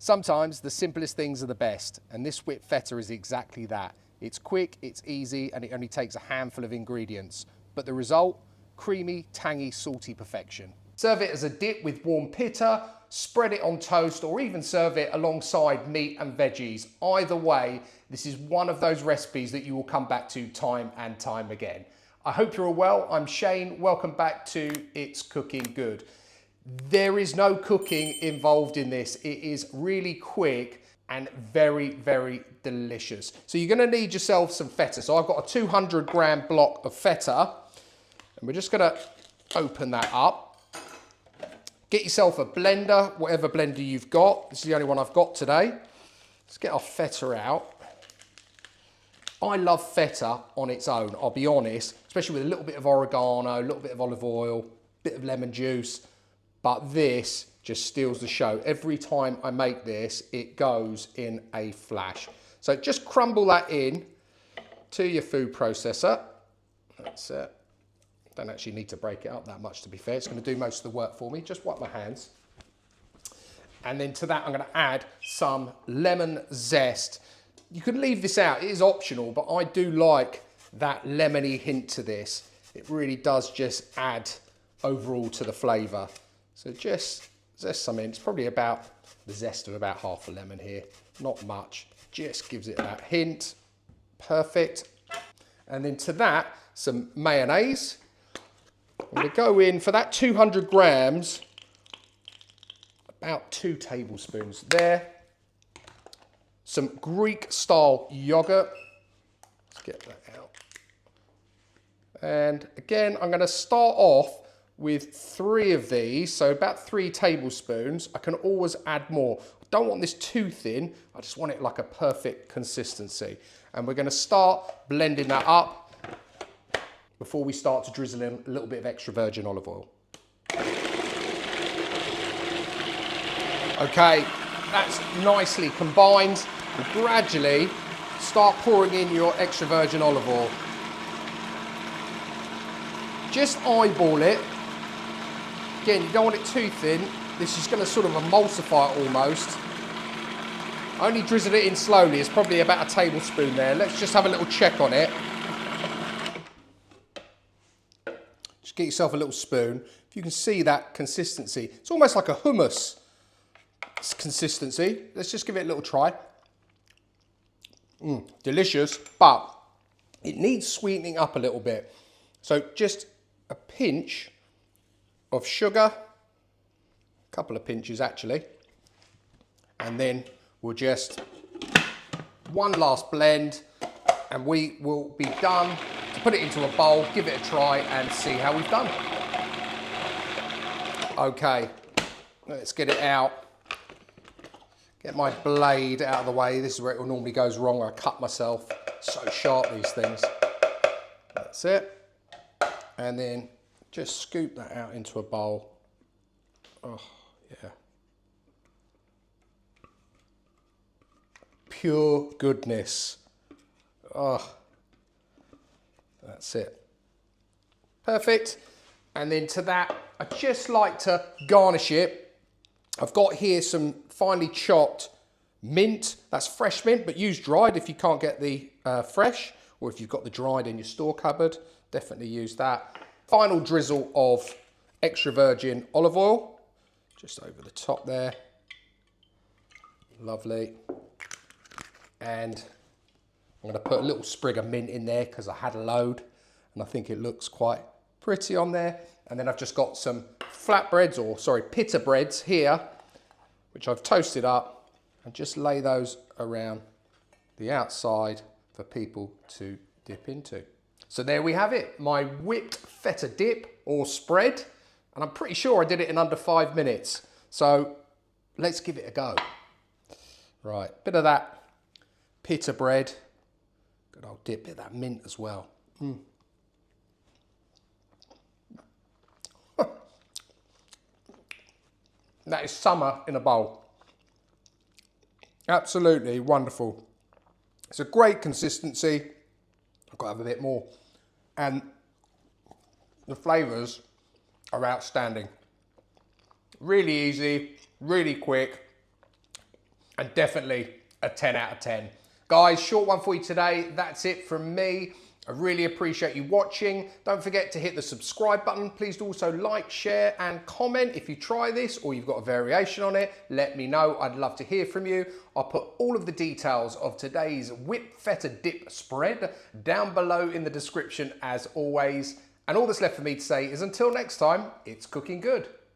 Sometimes the simplest things are the best, and this whipped feta is exactly that. It's quick, it's easy, and it only takes a handful of ingredients. But the result? Creamy, tangy, salty perfection. Serve it as a dip with warm pitta, spread it on toast, or even serve it alongside meat and veggies. Either way, this is one of those recipes that you will come back to time and time again. I hope you're all well. I'm Shane. Welcome back to It's Cooking Good. There is no cooking involved in this. It is really quick and very, very delicious. So you're gonna need yourself some feta. So I've got a 200-gram block of feta, and we're just gonna open that up. Get yourself a blender, whatever blender you've got. This is the only one I've got today. Let's get our feta out. I love feta on its own, I'll be honest, especially with a little bit of oregano, a little bit of olive oil, a bit of lemon juice. But this just steals the show. Every time I make this, it goes in a flash. So just crumble that in to your food processor. That's it. Don't actually need to break it up that much, to be fair. It's going to do most of the work for me. Just wipe my hands. And then to that, I'm going to add some lemon zest. You can leave this out. It is optional, but I do like that lemony hint to this. It really does just add overall to the flavour. So just zest some in. It's probably about the zest of about half a lemon here. Not much. Just gives it that hint. Perfect. And then to that, some mayonnaise. I'm going to go in for that 200 grams, about 2 tablespoons there. Some Greek style yoghurt. Let's get that out. And again, I'm going to start off with 3 of these, so about 3 tablespoons. I can always add more. I don't want this too thin. I just want it like a perfect consistency. And we're going to start blending that up before we start to drizzle in a little bit of extra virgin olive oil. Okay, that's nicely combined. And gradually start pouring in your extra virgin olive oil. Just eyeball it. Again, you don't want it too thin. This is going to sort of emulsify it almost. Only drizzle it in slowly. It's probably about a tablespoon there. Let's just have a little check on it. Just get yourself a little spoon. If you can see that consistency, it's almost like a hummus consistency. Let's just give it a little try. Delicious, but it needs sweetening up a little bit. So just a pinch of sugar, a couple of pinches actually, and then we'll just one last blend and we will be done to put it into a bowl, give it a try and see how we've done. Okay, let's get it out. Get my blade out of the way. This is where it normally goes wrong. I cut myself. So sharp, these things. That's it. And then just scoop that out into a bowl. Oh, yeah. Pure goodness. Oh, that's it. Perfect. And then to that, I just like to garnish it. I've got here some finely chopped mint. That's fresh mint, but use dried if you can't get the fresh, or if you've got the dried in your store cupboard, definitely use that. Final drizzle of extra virgin olive oil, just over the top there. Lovely. And I'm going to put a little sprig of mint in there because I had a load, and I think it looks quite pretty on there. And then I've just got some flatbreads, or sorry, pitta breads here, which I've toasted up, and just lay those around the outside for people to dip into. So there we have it, my whipped feta dip or spread, and I'm pretty sure I did it in under 5 minutes. So let's give it a go. Right, bit of that pitta bread, good old dip, bit of that mint as well. That is summer in a bowl. Absolutely wonderful. It's a great consistency. I've got to have a bit more. And the flavours are outstanding. Really easy, really quick. and definitely a 10 out of 10. Guys, short one for you today. That's it from me. I really appreciate you watching. Don't forget to hit the subscribe button. Please do also like, share and comment if you try this or you've got a variation on it. Let me know. I'd love to hear from you. I'll put all of the details of today's whipped feta dip spread down below in the description as always. And all that's left for me to say is until next time, it's cooking good.